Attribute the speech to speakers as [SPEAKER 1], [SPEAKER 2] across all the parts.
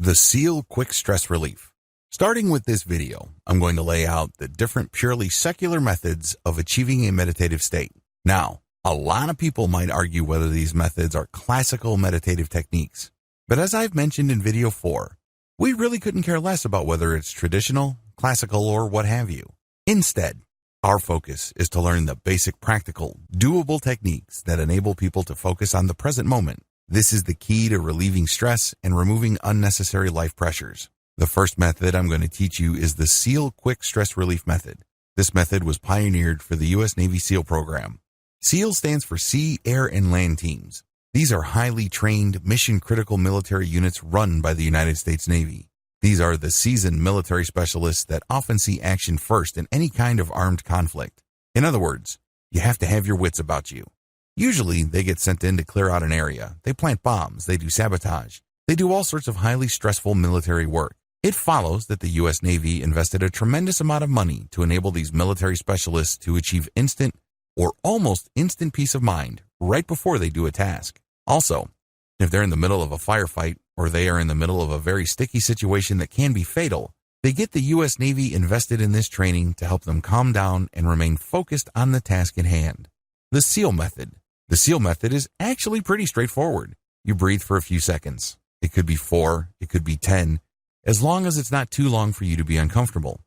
[SPEAKER 1] The SEAL Quick Stress Relief. Starting with this video, I'm going to lay out the different purely secular methods of achieving a meditative state. Now, a lot of people might argue whether these methods are classical meditative techniques. But as I've mentioned in video 4, we really couldn't care less about whether it's traditional, classical, or what have you. Instead, our focus is to learn the basic practical, doable techniques that enable people to focus on the present moment. This is the key to relieving stress and removing unnecessary life pressures. The first method I'm going to teach you is the SEAL Quick Stress Relief Method. This method was pioneered for the U.S. Navy SEAL program. SEAL stands for Sea, Air, and Land Teams. These are highly trained, mission-critical military units run by the United States Navy. These are the seasoned military specialists that often see action first in any kind of armed conflict. In other words, you have to have your wits about you. Usually, they get sent in to clear out an area. They plant bombs. They do sabotage. They do all sorts of highly stressful military work. It follows that the U.S. Navy invested a tremendous amount of money to enable these military specialists to achieve instant or almost instant peace of mind right before they do a task. Also, if they're in the middle of a firefight or they are in the middle of a very sticky situation that can be fatal, they get the U.S. Navy invested in this training to help them calm down and remain focused on the task at hand. The SEAL method. The SEAL method is actually pretty straightforward. You breathe for a few seconds. It could be 4, it could be 10, as long as it's not too long for you to be uncomfortable.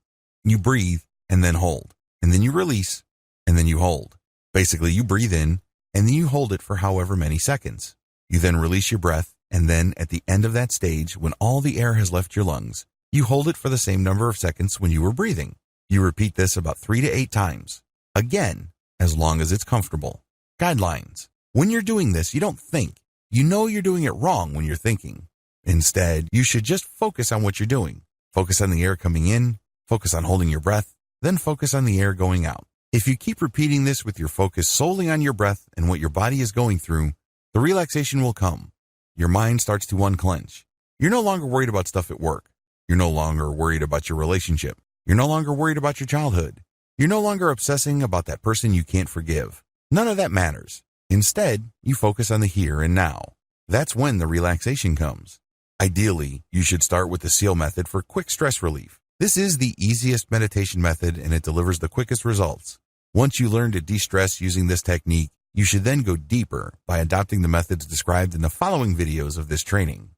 [SPEAKER 1] You breathe and then hold, and then you release, and then you hold. Basically, you breathe in, and then you hold it for however many seconds. You then release your breath, and then at the end of that stage, when all the air has left your lungs, you hold it for the same number of seconds when you were breathing. You repeat this about 3 to 8 times. Again, as long as it's comfortable. Guidelines. When you're doing this, you don't think. You know you're doing it wrong when you're thinking. Instead, you should just focus on what you're doing. Focus on the air coming in, focus on holding your breath, then focus on the air going out. If you keep repeating this with your focus solely on your breath and what your body is going through, the relaxation will come. Your mind starts to unclench. You're no longer worried about stuff at work. You're no longer worried about your relationship. You're no longer worried about your childhood. You're no longer obsessing about that person you can't forgive. None of that matters. Instead, you focus on the here and now. That's when the relaxation comes. Ideally, you should start with the SEAL method for quick stress relief. This is the easiest meditation method and it delivers the quickest results. Once you learn to de-stress using this technique, you should then go deeper by adopting the methods described in the following videos of this training.